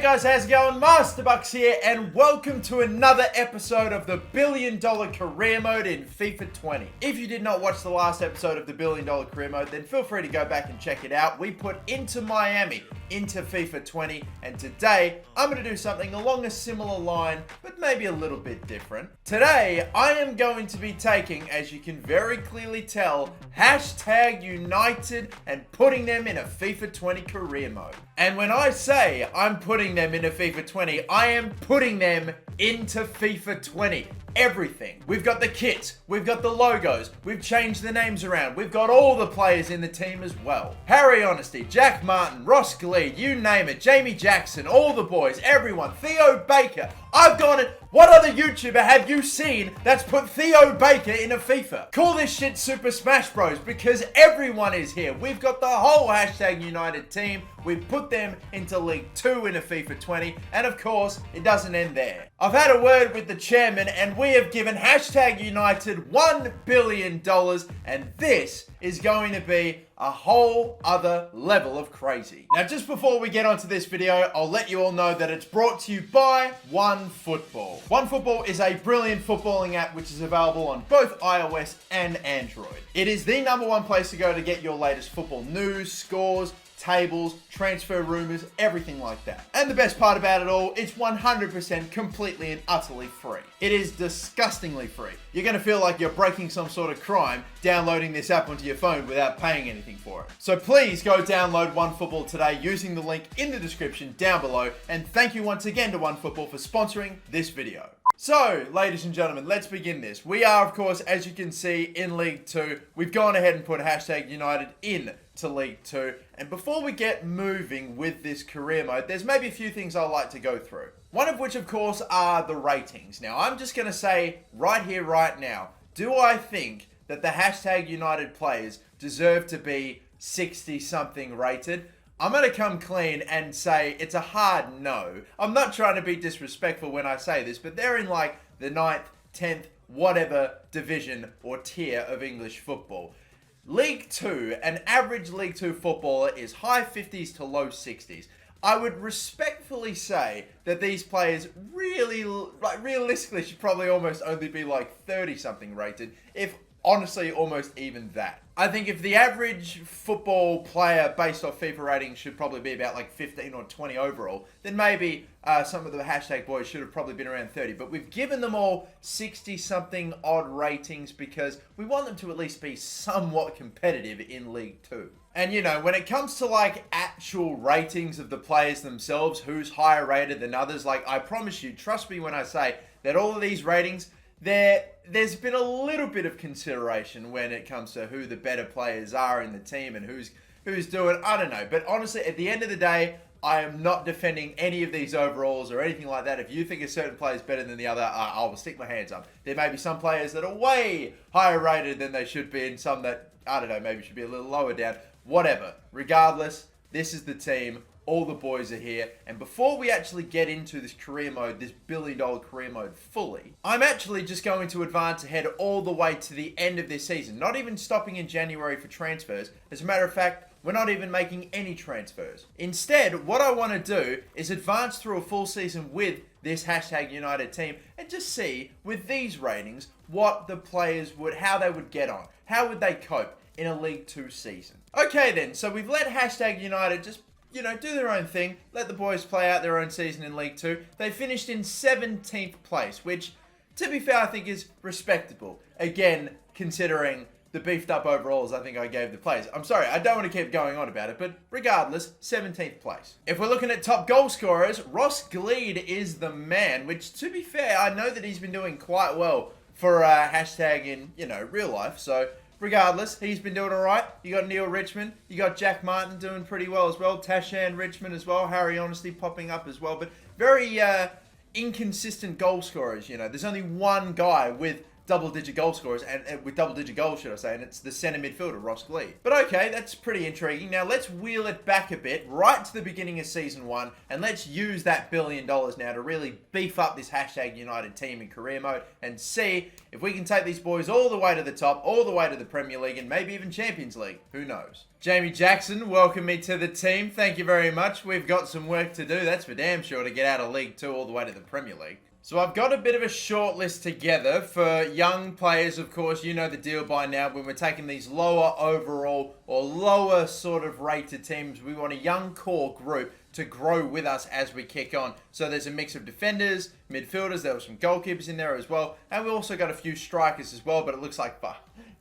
guys, how's it going? MasterBucks here, and welcome to another episode of the $1 Billion Career Mode in FIFA 20. If you did not watch the last episode of the $1 Billion Career Mode, then feel free to go back and check it out. We put Inter Miami into FIFA 20, and today I'm going to do something along a similar line, but maybe a little bit different. Today, I am going to be taking, as you can very clearly tell, hashtag United and putting them in a FIFA 20 career mode. And when I say I'm putting them into FIFA 20, I am putting them into FIFA 20. Everything. We've got the kits, we've got the logos, we've changed the names around, we've got all the players in the team as well. Harry Honesty, Jack Martin, Ross Gleed, you name it, Jamie Jackson, all the boys, everyone, Theo Baker. I've gone and what other YouTuber have you seen that's put Theo Baker in a FIFA? Call this shit Super Smash Bros because everyone is here. We've got the whole hashtag United team. We've put them into League 2 in a FIFA 20, and of course, it doesn't end there. I've had a word with the chairman, and we have given hashtag United $1 billion, and this is going to be a whole other level of crazy. Now, just before we get onto this video, I'll let you all know that it's brought to you by OneFootball. OneFootball is a brilliant footballing app which is available on both iOS and Android. It is the #1 place to go to get your latest football news, scores, tables, transfer rumors, everything like that. And the best part about it all, it's 100% completely and utterly free. It is disgustingly free. You're going to feel like you're breaking some sort of crime downloading this app onto your phone without paying anything for it. So please go download OneFootball today using the link in the description down below. And thank you once again to OneFootball for sponsoring this video. So, ladies and gentlemen, let's begin this. We are, of course, as you can see, in League 2. We've gone ahead and put hashtag United in to League 2. And before we get moving with this career mode, there's maybe a few things I'd like to go through. One of which, of course, are the ratings. Now, I'm just going to say right here, right now, do I think that the hashtag United players deserve to be 60-something rated? I'm going to come clean and say it's a hard no. I'm not trying to be disrespectful when I say this, but they're in like the 9th, 10th, whatever division or tier of English football. League 2, an average League 2 footballer is high 50s to low 60s. I would respectfully say that these players really, like realistically, should probably almost only be like 30-something rated, if honestly almost even that. I think if the average football player based off FIFA ratings should probably be about like 15 or 20 overall, then maybe some of the hashtag boys should have probably been around 30. But we've given them all 60-something odd ratings because we want them to at least be somewhat competitive in League 2. And you know, when it comes to like actual ratings of the players themselves, who's higher rated than others, like I promise you, trust me when I say that all of these ratings, there's been a little bit of consideration when it comes to who the better players are in the team and who's doing, I don't know. But honestly, at the end of the day, I am not defending any of these overalls or anything like that. If you think a certain player is better than the other, I will stick my hands up. There may be some players that are way higher rated than they should be and some that, I don't know, maybe should be a little lower down. Whatever. Regardless, this is the team. All the boys are here. And before we actually get into this career mode, this $1 billion career mode fully, I'm actually just going to advance ahead all the way to the end of this season. Not even stopping in January for transfers. As a matter of fact, we're not even making any transfers. Instead, what I want to do is advance through a full season with this hashtag United team and just see, with these ratings, what the players would, how they would get on. How would they cope in a League 2 season? Okay then, so we've let hashtag United just do their own thing. Let the boys play out their own season in League 2. They finished in 17th place, which, to be fair, I think is respectable. Again, considering the beefed up overalls I think I gave the players. I'm sorry, I don't want to keep going on about it, but regardless, 17th place. If we're looking at top goal scorers, Ross Gleed is the man, which, to be fair, I know that he's been doing quite well for hashtag in, real life, so regardless, he's been doing all right. You got Neil Richmond. You got Jack Martin doing pretty well as well. Tashan Richmond as well. Harry Honesty popping up as well. But very inconsistent goal scorers, There's only one guy with double-digit goal scorers, and with double-digit goals, should I say, and it's the centre midfielder, Ross Gleed. But okay, that's pretty intriguing. Now, let's wheel it back a bit, right to the beginning of Season 1, and let's use that $1 billion now to really beef up this hashtag United team in career mode and see if we can take these boys all the way to the top, all the way to the Premier League, and maybe even Champions League. Who knows? Jamie Jackson, welcome me to the team. Thank you very much. We've got some work to do, that's for damn sure, to get out of League 2 all the way to the Premier League. So I've got a bit of a short list together for young players. Of course, you know the deal by now. When we're taking these lower overall or lower sort of rated teams, we want a young core group to grow with us as we kick on. So there's a mix of defenders, midfielders, there were some goalkeepers in there as well. And we also got a few strikers as well, but it looks like,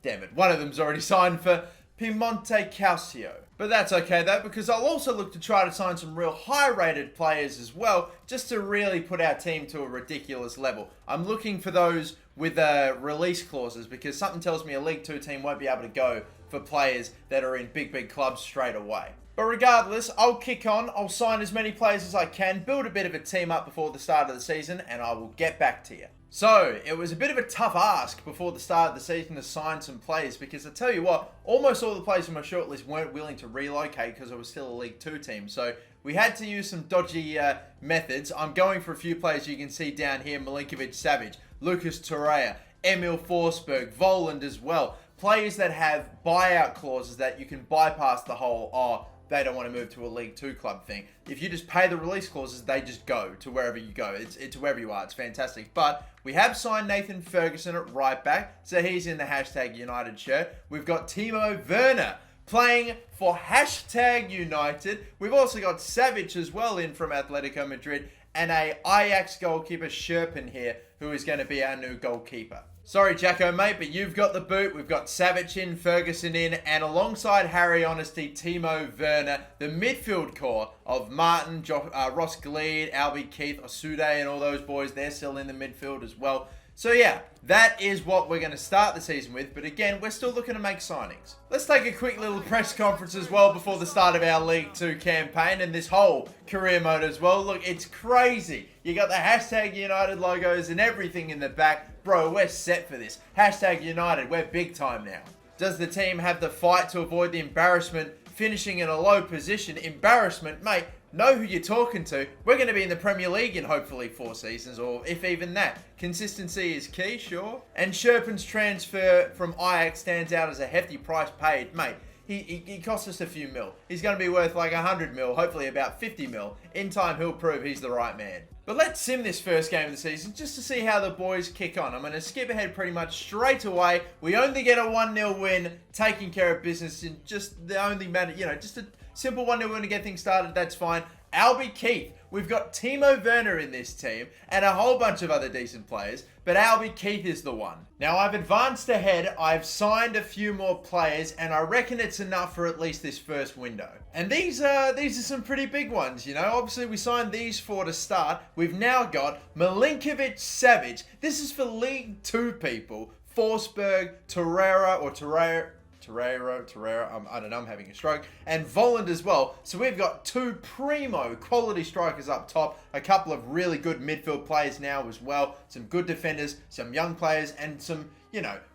damn it, one of them's already signed for Piemonte Calcio. But that's okay though, because I'll also look to try to sign some real high-rated players as well, just to really put our team to a ridiculous level. I'm looking for those with release clauses, because something tells me a League 2 team won't be able to go for players that are in big clubs straight away. But regardless, I'll kick on, I'll sign as many players as I can, build a bit of a team up before the start of the season, and I will get back to you. So, it was a bit of a tough ask before the start of the season to sign some players, because I tell you what, almost all the players on my shortlist weren't willing to relocate because I was still a League 2 team. So, we had to use some dodgy methods. I'm going for a few players you can see down here: Milinkovic-Savic, Lucas Torreira, Emil Forsberg, Voland as well. Players that have buyout clauses that you can bypass the whole, they don't want to move to a League 2 club thing. If you just pay the release clauses, they just go to wherever you go. It's wherever you are. It's fantastic. But we have signed Nathan Ferguson at right back, so he's in the hashtag United shirt. We've got Timo Werner playing for hashtag United. We've also got Savic as well in from Atletico Madrid, and a Ajax goalkeeper, Sherpin here, who is going to be our new goalkeeper. Sorry, Jacko, mate, but you've got the boot. We've got Savic in, Ferguson in, and alongside Harry Honesty, Timo Werner, the midfield core of Martin, Ross Gleed, Albie Keith, Osude, and all those boys. They're still in the midfield as well. So yeah, that is what we're going to start the season with. But again, we're still looking to make signings. Let's take a quick little press conference as well before the start of our League 2 campaign and this whole career mode as well. Look, it's crazy. You got the hashtag United logos and everything in the back. Bro, we're set for this. Hashtag United, we're big time now. Does the team have the fight to avoid the embarrassment, finishing in a low position? Embarrassment, mate. Know who you're talking to. We're going to be in the Premier League in hopefully 4 seasons, or if even that. Consistency is key, sure. And Sherpin's transfer from Ajax stands out as a hefty price paid. Mate, he cost us a few mil. He's going to be worth like 100 mil, hopefully about 50 mil. In time, he'll prove he's the right man. But let's sim this first game of the season just to see how the boys kick on. I'm going to skip ahead pretty much straight away. We only get a 1-0 win, taking care of business in just the only matter, just a simple 1-0 win to get things started. That's fine. Albie Keith. We've got Timo Werner in this team and a whole bunch of other decent players, but Albie Keith is the one. Now, I've advanced ahead, I've signed a few more players, and I reckon it's enough for at least this first window. And these are some pretty big ones, Obviously, we signed these 4 to start. We've now got Milinkovic-Savic. This is for League 2 people. Forsberg, Torreira, I don't know, I'm having a stroke, and Voland as well. So we've got 2 primo quality strikers up top, a couple of really good midfield players now as well, some good defenders, some young players, and some,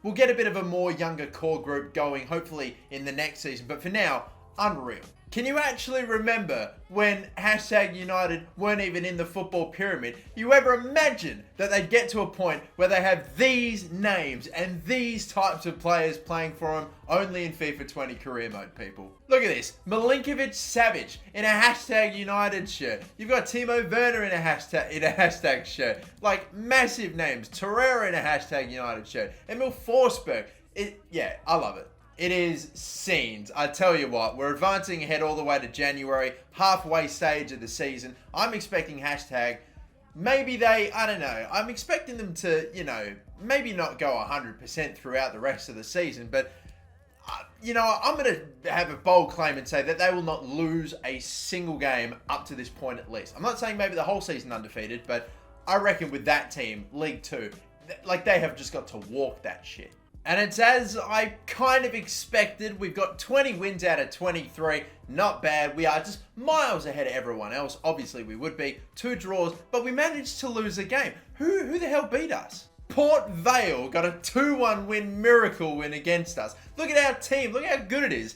we'll get a bit of a more younger core group going hopefully in the next season. But for now, unreal. Can you actually remember when hashtag United weren't even in the football pyramid? You ever imagine that they'd get to a point where they have these names and these types of players playing for them only in FIFA 20 career mode, people? Look at this. Milinkovic-Savic in a hashtag United shirt. You've got Timo Werner in a hashtag shirt. Like, massive names. Torreira in a hashtag United shirt. Emil Forsberg. Yeah, I love it. It is scenes. I tell you what, we're advancing ahead all the way to January, halfway stage of the season. I'm expecting hashtag, I don't know. I'm expecting them to, maybe not go 100% throughout the rest of the season, but, I'm going to have a bold claim and say that they will not lose a single game up to this point at least. I'm not saying maybe the whole season undefeated, but I reckon with that team, League 2, they have just got to walk that shit. And it's as I kind of expected. We've got 20 wins out of 23. Not bad. We are just miles ahead of everyone else. Obviously, we would be. 2 draws, but we managed to lose a game. Who the hell beat us? Port Vale got a 2-1 win, miracle win against us. Look at our team. Look how good it is.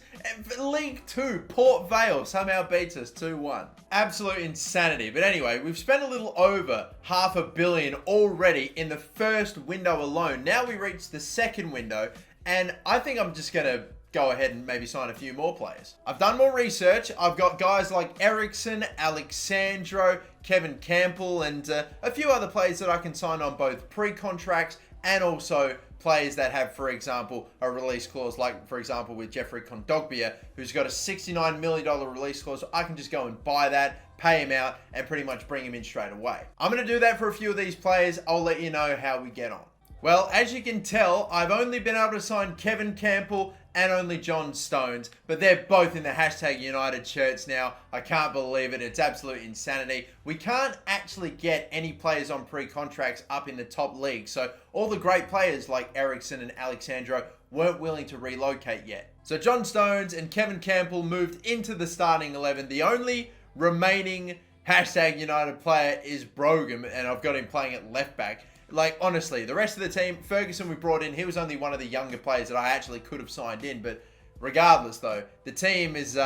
League 2, Port Vale somehow beats us 2-1. Absolute insanity. But anyway, we've spent a little over $500 million already in the first window alone. Now we reach the second window, and I think I'm just going to go ahead and maybe sign a few more players. I've done more research. I've got guys like Ericsson, Alexandro, Kevin Campbell, and a few other players that I can sign on both pre-contracts and also players that have, for example, a release clause, like, for example, with Jeffrey Kondogbia, who's got a $69 million release clause. I can just go and buy that, pay him out, and pretty much bring him in straight away. I'm going to do that for a few of these players. I'll let you know how we get on. Well, as you can tell, I've only been able to sign Kevin Campbell and only John Stones, but they're both in the hashtag United shirts now. I can't believe it. It's absolute insanity. We can't actually get any players on pre-contracts up in the top league, so all the great players like Ericsson and Alexandro weren't willing to relocate yet. So John Stones and Kevin Campbell moved into the starting 11. The only remaining hashtag United player is Brogum, and I've got him playing at left back. Like, honestly, the rest of the team, Ferguson we brought in, he was only one of the younger players that I actually could have signed in. But regardless, though, the team is,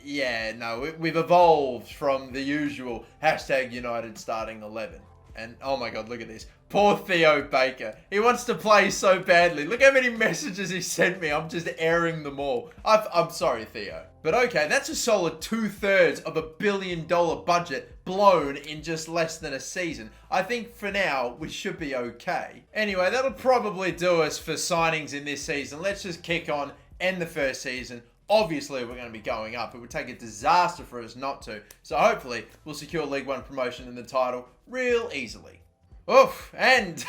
we've evolved from the usual hashtag United starting 11. And, oh my God, look at this. Poor Theo Baker. He wants to play so badly. Look how many messages he sent me. I'm just airing them all. I'm sorry, Theo. But okay, that's a solid 2/3 of $1 billion budget blown in just less than a season. I think for now, we should be okay. Anyway, that'll probably do us for signings in this season. Let's just kick on, end the first season. Obviously, we're going to be going up. It would take a disaster for us not to. So hopefully, we'll secure League 1 promotion and the title real easily. Oof, and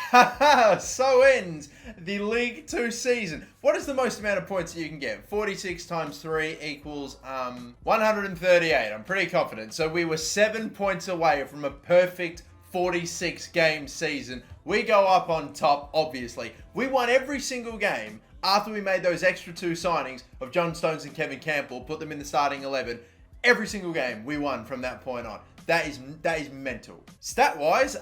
so ends the League 2 season. What is the most amount of points that you can get? 46 times 3 equals 138. I'm pretty confident. So we were 7 points away from a perfect 46 game season. We go up on top, obviously. We won every single game after we made those extra 2 signings of John Stones and Kevin Campbell, put them in the starting 11. Every single game we won from that point on. That is mental. Stat-wise,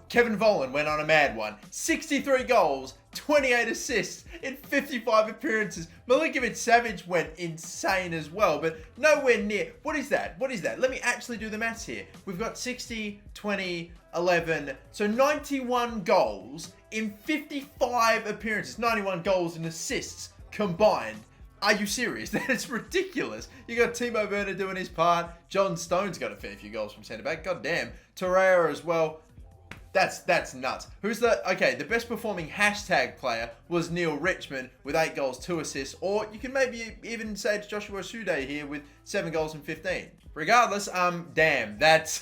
Kevin Volland went on a mad one. 63 goals, 28 assists in 55 appearances. Milinkovic-Savic went insane as well, but nowhere near. What is that? Let me actually do the maths here. We've got 60, 20, 11, so 91 goals in 55 appearances. 91 goals and assists combined. Are you serious? That is ridiculous. You got Timo Werner doing his part. John Stone's got a fair few goals from centre back. God damn. Torreira as well. That's nuts. The best performing hashtag player was Neil Richmond with 8 goals, 2 assists. Or you can maybe even say it's Joshua Sude here with 7 goals and 15. Regardless, damn, that's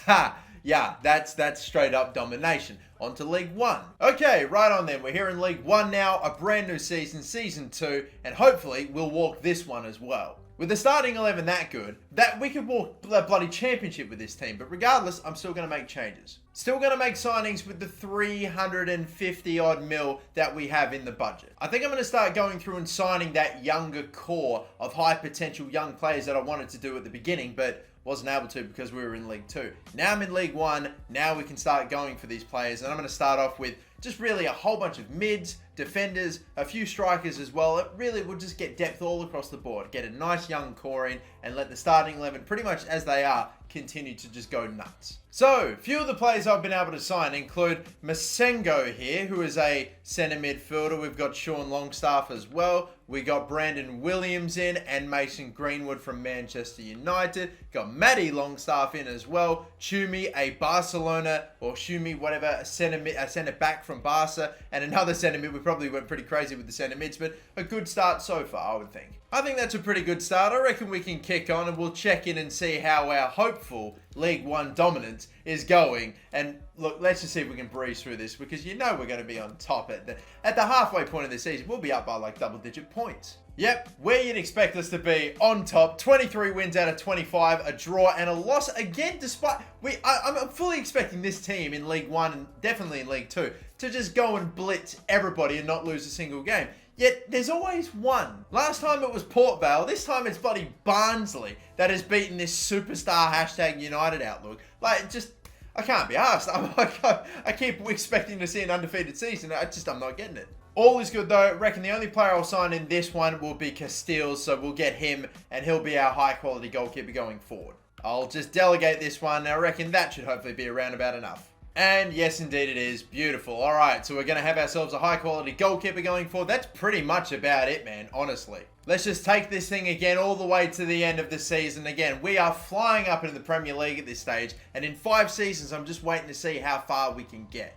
straight up domination. On to League 1. Okay, right on then. We're here in League 1 now, a brand new season, Season 2, and hopefully we'll walk this one as well. With the starting 11 that good, that we could walk the bloody championship with this team, but regardless, I'm still going to make changes. Still going to make signings with the 350 odd mil that we have in the budget. I think I'm going to start going through and signing that younger core of high potential young players that I wanted to do at the beginning, but wasn't able to because we were in League 2. Now I'm in League 1. Now we can start going for these players. And I'm going to start off with just really a whole bunch of mids, defenders, a few strikers as well. It really will just get depth all across the board. Get a nice young core in and let the starting 11, pretty much as they are, continue to just go nuts. So, a few of the players I've been able to sign include Masengo here, who is a centre midfielder. We've got Sean Longstaff as well. We got Brandon Williams in and Mason Greenwood from Manchester United. Got Matty Longstaff in as well. Schumi, a Barcelona, or Schumi, whatever, a centre back from Barca. And another centre mid. We probably went pretty crazy with the centre mids, but a good start so far, I would think. I think that's a pretty good start. I reckon we can kick on and we'll check in and see how our hopeful League 1 dominance is going. And look, let's just see if we can breeze through this, because you know we're going to be on top at the halfway point of the season. We'll be up by like double-digit points. Yep, where you'd expect us to be, on top. 23 wins out of 25, a draw and a loss again, despite... I'm fully expecting this team in League 1 and definitely in League 2 to just go and blitz everybody and not lose a single game. Yet, there's always one. Last time it was Port Vale. This time it's bloody Barnsley that has beaten this superstar hashtag United outlook. Like, just... I can't be asked. I keep expecting to see an undefeated season. I'm not getting it. All is good though. I reckon the only player I'll sign in this one will be Castiles, so we'll get him and he'll be our high quality goalkeeper going forward. I'll just delegate this one. I reckon that should hopefully be around about enough. And yes, indeed it is. Beautiful. All right, so we're going to have ourselves a high-quality goalkeeper going forward. That's pretty much about it, man, honestly. Let's just take this thing again all the way to the end of the season. Again, we are flying up into the Premier League at this stage, and in 5 seasons, I'm just waiting to see how far we can get.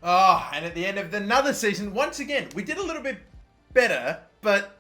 And at the end of another season, once again, we did a little bit better, but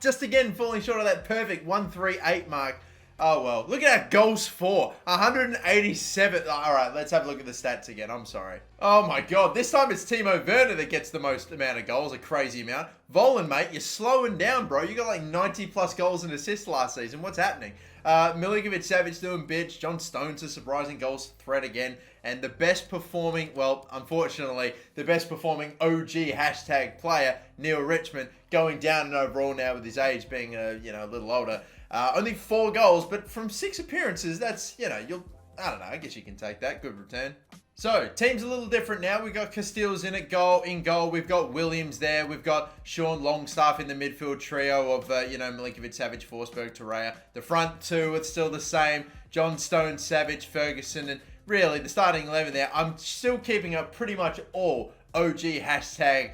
just again falling short of that perfect 138 mark. Oh, well. Look at our goals for. 187. All right, let's have a look at the stats again. I'm sorry. Oh, my God. This time it's Timo Werner that gets the most amount of goals. A crazy amount. Volan, mate, you're slowing down, bro. You got like 90-plus goals and assists last season. What's happening? Milinkovic-Savic doing bits. John Stones a surprising goals threat again. And the best performing, well, unfortunately, the best performing OG hashtag player, Neil Richmond, going down in overall now with his age being, a little older. Only 4 goals, but from 6 appearances, that's, I don't know, I guess you can take that. Good return. So, team's a little different now. We've got Castiles in goal. We've got Williams there. We've got Sean Longstaff in the midfield trio of, Milinkovic-Savic, Forsberg, Torreira. The front 2, it's still the same. John Stone, Savage, Ferguson, and really, the starting 11 there. I'm still keeping up pretty much all OG hashtag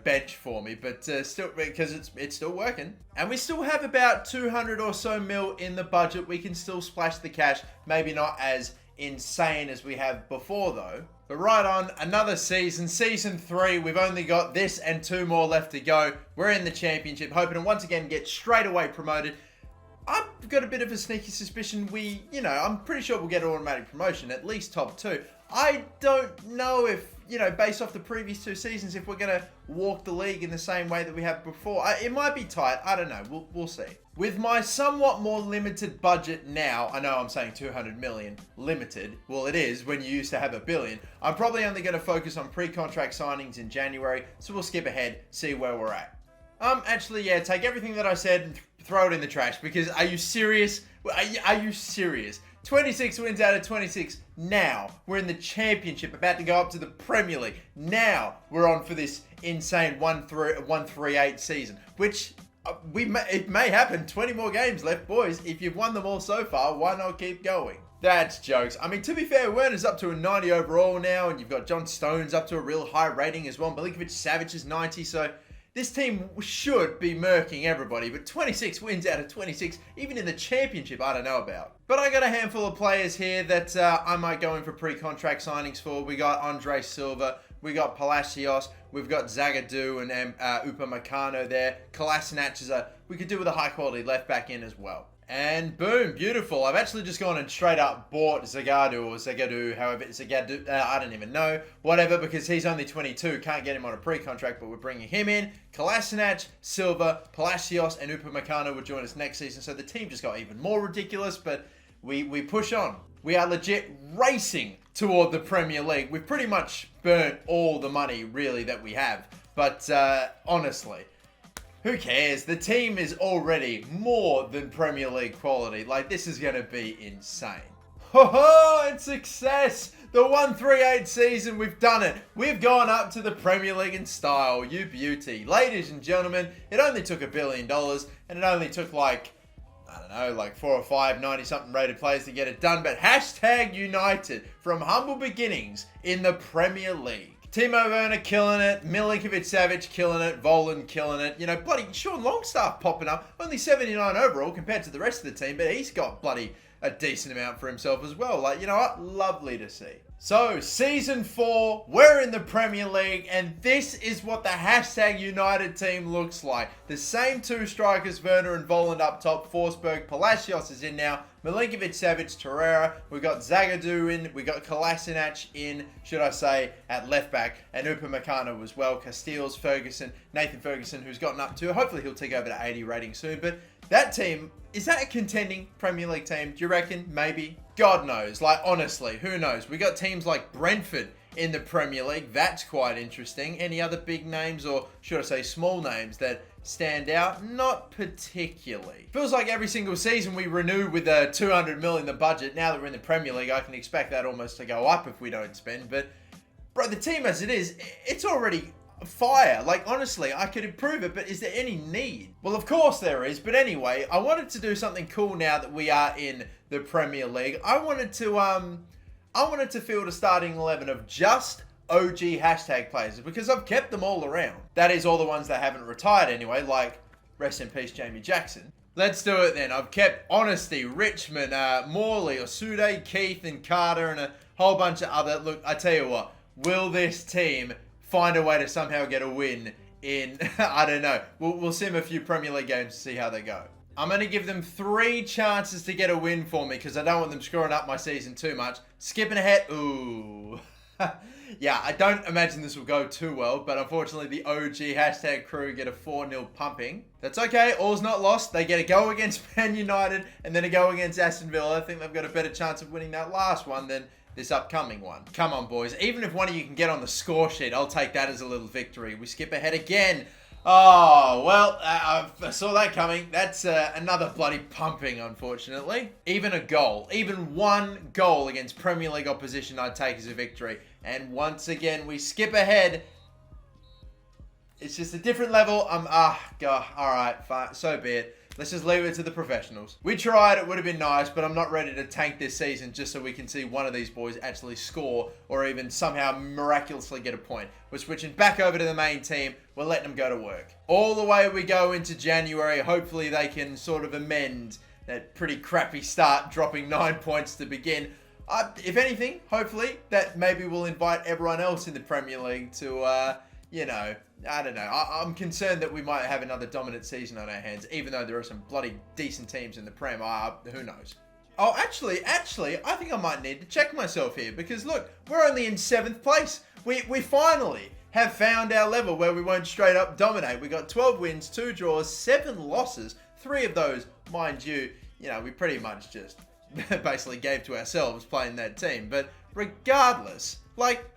bench for me, but still, because it's still working. And we still have about 200 or so mil in the budget. We can still splash the cash. Maybe not as insane as we have before though. But right on, another season, season 3. We've only got this and 2 more left to go. We're in the championship, hoping to once again get straight away promoted. I've got a bit of a sneaky suspicion I'm pretty sure we'll get an automatic promotion, at least top 2. I don't know if, based off the previous 2 seasons, if we're going to walk the league in the same way that we have before. It might be tight. I don't know. We'll see. With my somewhat more limited budget now, I know I'm saying 200 million limited. Well, it is when you used to have a billion. I'm probably only going to focus on pre-contract signings in January, so we'll skip ahead, see where we're at. Actually, yeah, take everything that I said and throw it in the trash, because are you serious? Are you serious? 26 wins out of 26. Now we're in the championship, about to go up to the Premier League. Now we're on for this insane 138 season, which it may happen. 20 more games left, boys. If you've won them all so far, why not keep going? That's jokes. I mean, to be fair, Werner's up to a 90 overall now, and you've got John Stones up to a real high rating as well. Milinkovic-Savic is 90, so this team should be murking everybody, but 26 wins out of 26, even in the championship, I don't know about. But I got a handful of players here that I might go in for pre-contract signings for. We got Andre Silva, we got Palacios, we've got Zagadou and Upamecano there. Kolasinac we could do with a high-quality left-back in as well. And boom, beautiful. I've actually just gone and straight up bought Zagadou, however, Zagadou, I don't even know, whatever, because he's only 22, can't get him on a pre-contract, but we're bringing him in. Kolasinac, Silva, Palacios, and Upamecano will join us next season, so the team just got even more ridiculous, but we push on. We are legit racing toward the Premier League. We've pretty much burnt all the money, really, that we have, but honestly, who cares? The team is already more than Premier League quality. Like, this is going to be insane. Ho-ho! And success! The 138 season, we've done it. We've gone up to the Premier League in style. You beauty. Ladies and gentlemen, it only took $1 billion, and it only took like 4 or 5 90-something rated players to get it done. But hashtag United from humble beginnings in the Premier League. Timo Werner killing it, Milinkovic-Savic killing it, Volan killing it. Bloody Sean Longstaff popping up. Only 79 overall compared to the rest of the team, but he's got bloody a decent amount for himself as well. Like, what? Lovely to see. So, Season 4, we're in the Premier League, and this is what the hashtag United team looks like. The same 2 strikers, Werner and Voland up top, Forsberg, Palacios is in now, Milinkovic-Savic, Torreira, we've got Zagadou in, we've got Kolasinac in, should I say, at left back, and Upamecano as well, Castiles, Ferguson, Nathan Ferguson, who's gotten up to, hopefully he'll take over to 80 rating soon, but that team, is that a contending Premier League team? Do you reckon? Maybe? God knows. Like, honestly, who knows? We got teams like Brentford in the Premier League. That's quite interesting. Any other big names, or should I say small names, that stand out? Not particularly. Feels like every single season we renew with a 200 mil in the budget. Now that we're in the Premier League, I can expect that almost to go up if we don't spend. But, bro, the team as it is, it's already fire. Like, honestly, I could improve it, but is there any need? Well, of course there is. But anyway, I wanted to do something cool now that we are in the Premier League. I wanted to field a starting 11 of just OG hashtag players because I've kept them all around. That is all the ones that haven't retired anyway, like rest in peace Jamie Jackson. Let's do it then. I've kept Honesty, Richmond, Morley, Osude, Keith and Carter and a whole bunch of other. Look, I tell you what, will this team find a way to somehow get a win in, I don't know. We'll sim a few Premier League games to see how they go. I'm going to give them 3 chances to get a win for me because I don't want them screwing up my season too much. Skipping ahead. Ooh. Yeah, I don't imagine this will go too well, but unfortunately the OG hashtag crew get a 4-0 pumping. That's okay, all's not lost. They get a go against Man United and then a go against Aston Villa. I think they've got a better chance of winning that last one than this upcoming one. Come on, boys. Even if one of you can get on the score sheet, I'll take that as a little victory. We skip ahead again. Oh, well, I saw that coming. That's another bloody pumping, unfortunately. Even a goal, even one goal against Premier League opposition I'd take as a victory. And once again, we skip ahead. It's just a different level. God, all right, fine, so be it. Let's just leave it to the professionals. We tried, it would have been nice, but I'm not ready to tank this season just so we can see one of these boys actually score or even somehow miraculously get a point. We're switching back over to the main team. We're letting them go to work. All the way we go into January. Hopefully they can sort of amend that pretty crappy start, dropping 9 points to begin. If anything, hopefully that maybe we'll invite everyone else in the Premier League to, you know, I don't know. I'm concerned that we might have another dominant season on our hands, even though there are some bloody decent teams in the Prem. Who knows? Oh, actually, I think I might need to check myself here because look, we're only in 7th place. We finally have found our level where we won't straight up dominate. We got 12 wins, 2 draws, 7 losses. 3 of those, mind you, we pretty much just basically gave to ourselves playing that team. But regardless, like,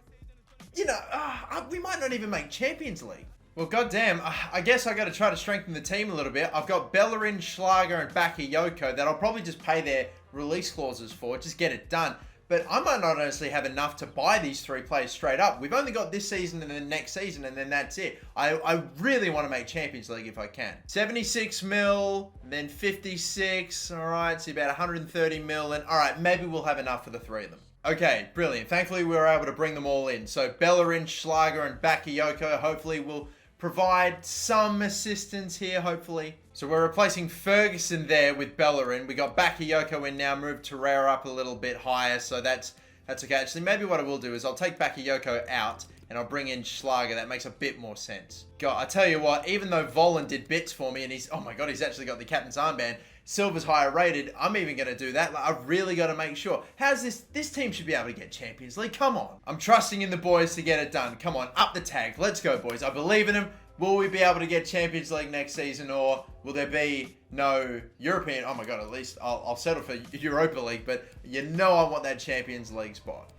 we might not even make Champions League. Well, goddamn, I guess I got to try to strengthen the team a little bit. I've got Bellerin, Schlager, and Bakayoko that I'll probably just pay their release clauses for, just get it done. But I might not honestly have enough to buy these 3 players straight up. We've only got this season and then next season, and then that's it. I really want to make Champions League if I can. 76 mil, then 56. All right, so about 130 mil. And all right, maybe we'll have enough for the 3 of them. Okay, brilliant. Thankfully, we were able to bring them all in. So Bellerin, Schlager, and Bakayoko hopefully will provide some assistance here, hopefully. So we're replacing Ferguson there with Bellerin. We got Bakayoko in now, moved Torreira up a little bit higher, so that's okay. Actually, maybe what I will do is I'll take Bakayoko out and I'll bring in Schlager. That makes a bit more sense. God, I tell you what, even though Volland did bits for me and oh my God, he's actually got the captain's armband. Silver's higher rated. I'm even going to do that. Like, I've really got to make sure. How's this team should be able to get Champions League. Come on. I'm trusting in the boys to get it done. Come on, up the tag. Let's go, boys. I believe in them. Will we be able to get Champions League next season, or will there be no European? Oh my God, at least I'll settle for Europa League, but I want that Champions League spot.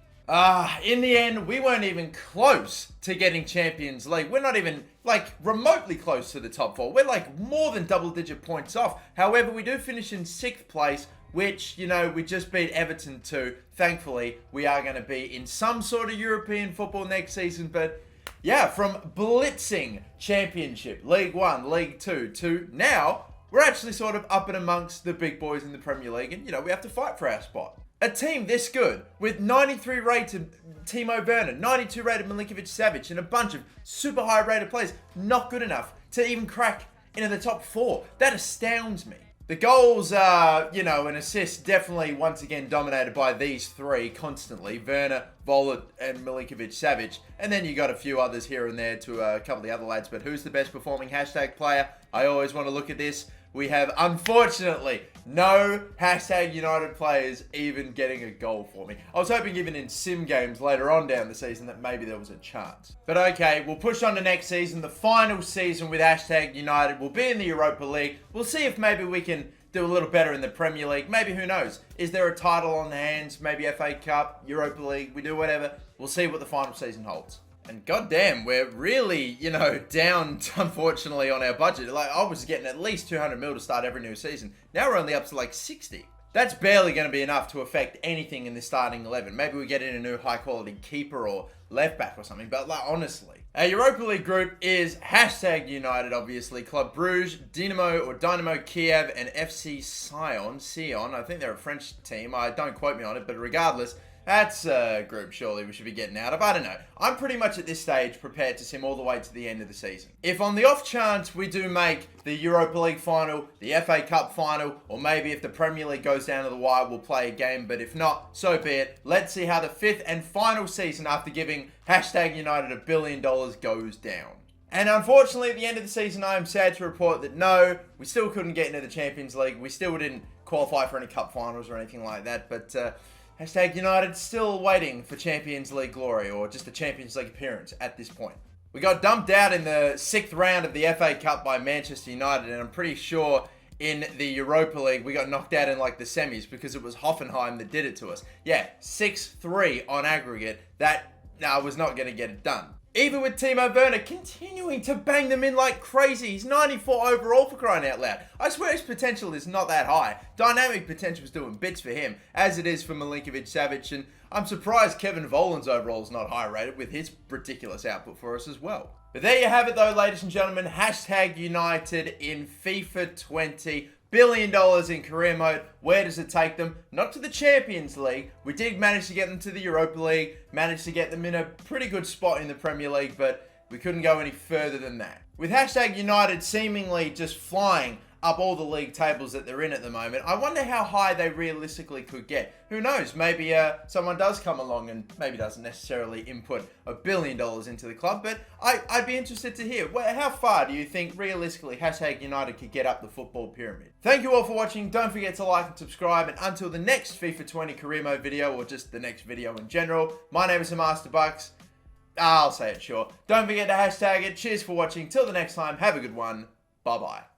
In the end, we weren't even close to getting Champions League. We're not even, like, remotely close to the top 4. We're, like, more than double-digit points off. However, we do finish in 6th place, which, we just beat Everton to. Thankfully, we are going to be in some sort of European football next season. But, yeah, from blitzing Championship, League 1, League 2, to now, we're actually sort of up and amongst the big boys in the Premier League. And, we have to fight for our spot. A team this good, with 93 rated Timo Werner, 92 rated Milinkovic-Savic, and a bunch of super high rated players, not good enough to even crack into the top 4. That astounds me. The goals, and assists definitely once again dominated by these 3 constantly. Werner, Volland, and Milinkovic-Savic. And then you got a few others here and there to a couple of the other lads. But who's the best performing hashtag player? I always want to look at this. We have, unfortunately, no hashtag United players even getting a goal for me. I was hoping even in sim games later on down the season that maybe there was a chance. But okay, we'll push on to next season. The final season with hashtag United will be in the Europa League. We'll see if maybe we can do a little better in the Premier League. Maybe, who knows? Is there a title on the hands? Maybe FA Cup, Europa League, we do whatever. We'll see what the final season holds. And goddamn, we're really, down, unfortunately, on our budget. Like, I was getting at least 200 mil to start every new season. Now we're only up to like 60. That's barely going to be enough to affect anything in the starting 11. Maybe we get in a new high-quality keeper or left back or something. But like, honestly, our Europa League group is #United, obviously. Club Brugge, Dynamo Kiev, and FC Sion. I think they're a French team. Don't quote me on it, but regardless, that's a group surely we should be getting out of. I don't know. I'm pretty much at this stage prepared to sim all the way to the end of the season. If on the off chance we do make the Europa League final, the FA Cup final, or maybe if the Premier League goes down to the wire, we'll play a game. But if not, so be it. Let's see how the 5th and final season after giving #United $1 billion goes down. And unfortunately, at the end of the season, I am sad to report that no, we still couldn't get into the Champions League. We still didn't qualify for any cup finals or anything like that. But #United still waiting for Champions League glory, or just a Champions League appearance at this point. We got dumped out in the 6th round of the FA Cup by Manchester United, and I'm pretty sure in the Europa League we got knocked out in like the semis because it was Hoffenheim that did it to us. Yeah, 6-3 on aggregate. That was not going to get it done. Even with Timo Werner continuing to bang them in like crazy. He's 94 overall, for crying out loud. I swear his potential is not that high. Dynamic potential is doing bits for him, as it is for Milinkovic-Savic, and I'm surprised Kevin Volland's overall is not high rated with his ridiculous output for us as well. But there you have it though, ladies and gentlemen. #United in FIFA 20. $1 billion in career mode. Where does it take them? Not to the Champions League. We did manage to get them to the Europa League, managed to get them in a pretty good spot in the Premier League, but we couldn't go any further than that. With #United seemingly just flying up all the league tables that they're in at the moment, I wonder how high they realistically could get. Who knows? Maybe someone does come along and maybe doesn't necessarily input $1 billion into the club, but I'd be interested to hear. How far do you think realistically #United could get up the football pyramid? Thank you all for watching. Don't forget to like and subscribe, and until the next FIFA 20 career mode video, or just the next video in general, my name is MasterBucks. I'll say it short. Don't forget to # it. Cheers for watching. Till the next time, have a good one. Bye-bye.